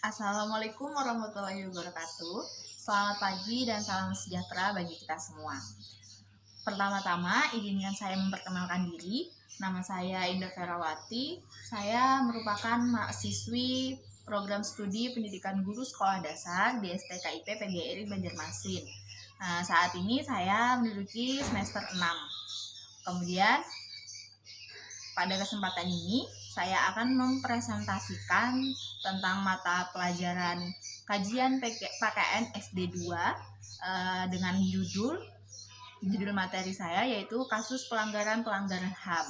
Assalamualaikum warahmatullahi wabarakatuh. Selamat pagi dan salam sejahtera bagi kita semua. Pertama-tama, izinkan saya memperkenalkan diri. Nama saya Indah Ferawati. Saya merupakan mahasiswi program studi pendidikan guru sekolah dasar di STKIP PGRI Banjarmasin. Saat ini saya menduduki semester 6. Kemudian pada kesempatan ini, saya akan mempresentasikan tentang mata pelajaran kajian PKN SD 2 dengan judul materi saya yaitu kasus pelanggaran HAM.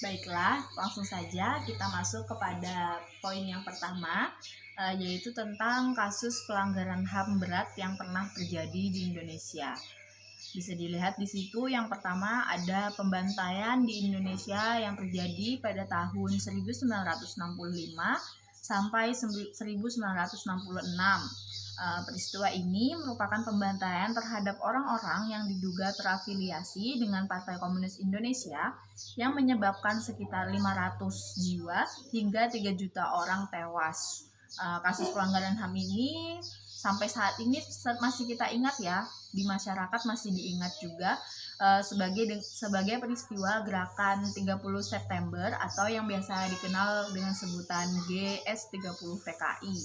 Baiklah, langsung saja kita masuk kepada poin yang pertama, yaitu tentang kasus pelanggaran HAM berat yang pernah terjadi di Indonesia. Bisa dilihat di situ yang pertama ada pembantaian di Indonesia yang terjadi pada tahun 1965 sampai 1966. Peristiwa ini merupakan pembantaian terhadap orang-orang yang diduga terafiliasi dengan Partai Komunis Indonesia yang menyebabkan sekitar 500 jiwa hingga 3 juta orang tewas. Kasus pelanggaran HAM ini sampai saat ini masih kita ingat ya, di masyarakat masih diingat juga sebagai peristiwa gerakan 30 September atau yang biasa dikenal dengan sebutan GS30 PKI.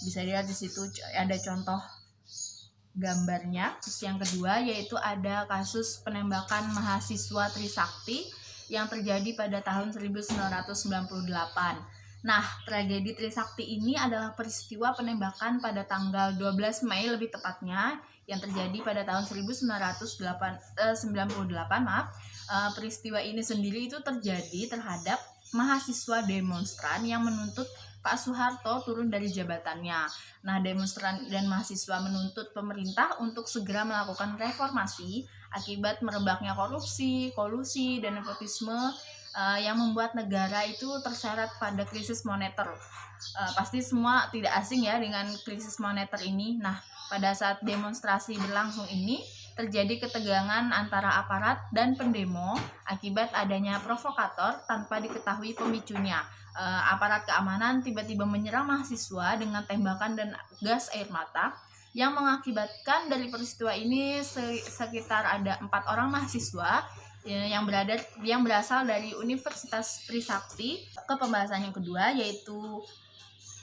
Bisa dilihat di situ ada contoh gambarnya. Kasus yang kedua yaitu ada kasus penembakan mahasiswa Trisakti yang terjadi pada tahun 1998. Nah, tragedi Trisakti ini adalah peristiwa penembakan pada tanggal 12 Mei lebih tepatnya yang terjadi pada tahun 1998. Peristiwa ini sendiri itu terjadi terhadap mahasiswa demonstran yang menuntut Pak Soeharto turun dari jabatannya. Nah, demonstran dan mahasiswa menuntut pemerintah untuk segera melakukan reformasi akibat merebaknya korupsi, kolusi, dan nepotisme yang membuat negara itu terseret pada krisis moneter. Pasti semua tidak asing ya dengan krisis moneter ini. Nah, pada saat demonstrasi berlangsung ini terjadi ketegangan antara aparat dan pendemo akibat adanya provokator tanpa diketahui pemicunya. Aparat keamanan tiba-tiba menyerang mahasiswa dengan tembakan dan gas air mata yang mengakibatkan dari peristiwa ini sekitar ada 4 orang mahasiswa yang berasal dari Universitas Trisakti. Ke pembahasan yang kedua yaitu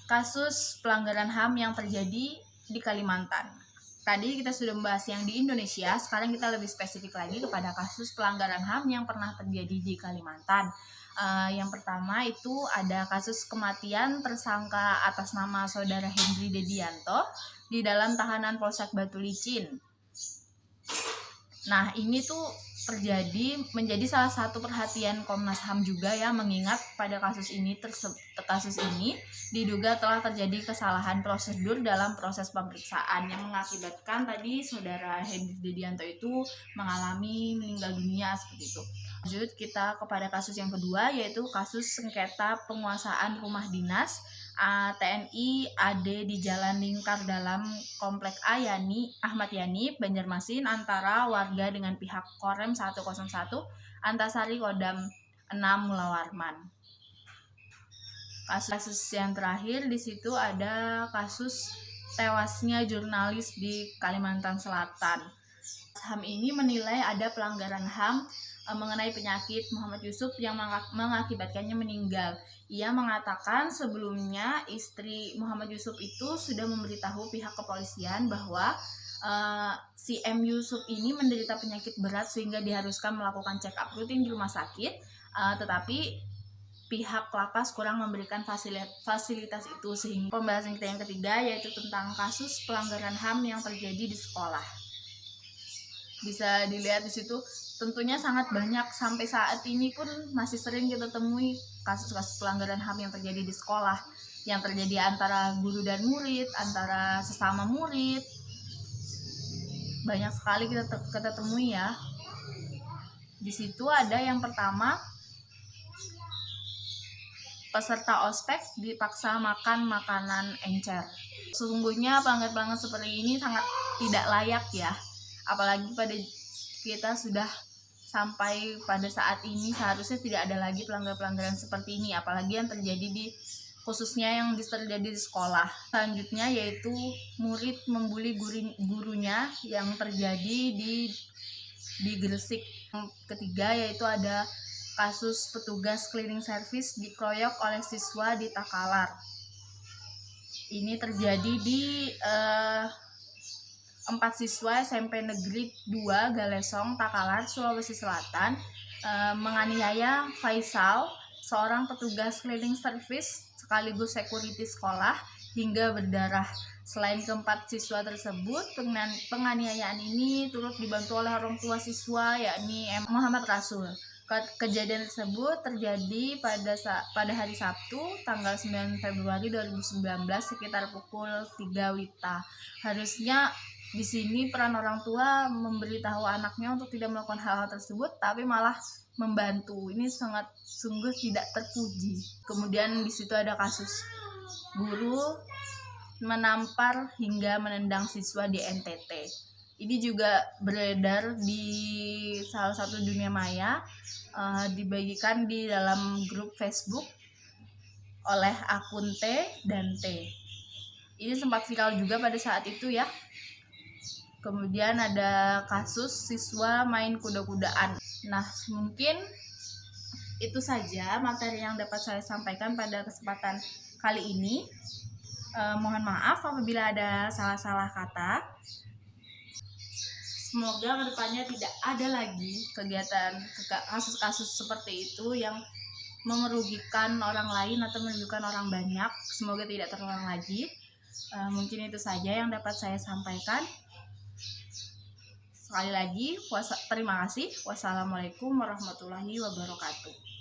kasus pelanggaran HAM yang terjadi di Kalimantan. Tadi kita sudah membahas yang di Indonesia, sekarang kita lebih spesifik lagi kepada kasus pelanggaran HAM yang pernah terjadi di Kalimantan. Yang pertama itu ada kasus kematian tersangka atas nama saudara Hendri Dedianto di dalam tahanan Polsek Batu Licin. Nah, ini tuh menjadi salah satu perhatian Komnas HAM juga ya, mengingat pada kasus ini diduga telah terjadi kesalahan prosedur dalam proses pemeriksaan yang mengakibatkan tadi saudara Hendri Dedianto itu mengalami meninggal dunia seperti itu. Lanjut kita kepada kasus yang kedua yaitu kasus sengketa penguasaan rumah dinas TNI AD di Jalan Lingkar Dalam Komplek Ahmad Yani, Banjarmasin antara warga dengan pihak Korem 101 Antasari Kodam 6 Mulawarman. Kasus yang terakhir di situ ada kasus tewasnya jurnalis di Kalimantan Selatan. HAM ini menilai ada pelanggaran HAM mengenai penyakit Muhammad Yusuf yang mengakibatkannya meninggal. Ia mengatakan sebelumnya istri Muhammad Yusuf itu sudah memberitahu pihak kepolisian bahwa si M. Yusuf ini menderita penyakit berat sehingga diharuskan melakukan check up rutin di rumah sakit, tetapi pihak lapas kurang memberikan fasilitas itu. Sehingga pembahasan kita yang ketiga yaitu tentang kasus pelanggaran HAM yang terjadi di sekolah. Bisa dilihat di situ tentunya sangat banyak, sampai saat ini pun masih sering kita temui kasus-kasus pelanggaran HAM yang terjadi di sekolah, yang terjadi antara guru dan murid, antara sesama murid. Banyak sekali kita temui ya. Di situ ada yang pertama, peserta ospek dipaksa makan makanan encer. Sesungguhnya pelanggaran seperti ini sangat tidak layak ya. Apalagi pada kita sudah sampai pada saat ini seharusnya tidak ada lagi pelanggaran seperti ini, apalagi yang terjadi di khususnya yang terjadi di sekolah. Selanjutnya yaitu murid membuli gurunya yang terjadi di Gresik. Yang ketiga yaitu ada kasus petugas cleaning service dikeroyok oleh siswa di Takalar. Ini terjadi di 4 siswa SMP Negeri 2 Galesong, Takalar, Sulawesi Selatan menganiaya Faisal, seorang petugas cleaning service sekaligus security sekolah, hingga berdarah. Selain keempat siswa tersebut, penganiayaan ini turut dibantu oleh orang tua siswa, yakni Muhammad Rasul. Kejadian tersebut terjadi pada hari Sabtu tanggal 9 Februari 2019 sekitar pukul 3 WITA. Harusnya di sini peran orang tua memberitahu anaknya untuk tidak melakukan hal-hal tersebut, tapi malah membantu. Ini sungguh tidak terpuji. Kemudian di situ ada kasus guru menampar hingga menendang siswa di NTT. Ini juga beredar di salah satu dunia maya, dibagikan di dalam grup Facebook oleh akun T dan T. Ini sempat viral juga pada saat itu ya. Kemudian ada kasus siswa main kuda-kudaan. Nah, mungkin itu saja materi yang dapat saya sampaikan pada kesempatan kali ini. Mohon maaf apabila ada salah-salah kata. Semoga kedepannya tidak ada lagi kegiatan kasus-kasus seperti itu yang merugikan orang lain atau merugikan orang banyak. Semoga tidak terulang lagi. Mungkin itu saja yang dapat saya sampaikan. Sekali lagi, terima kasih. Wassalamualaikum warahmatullahi wabarakatuh.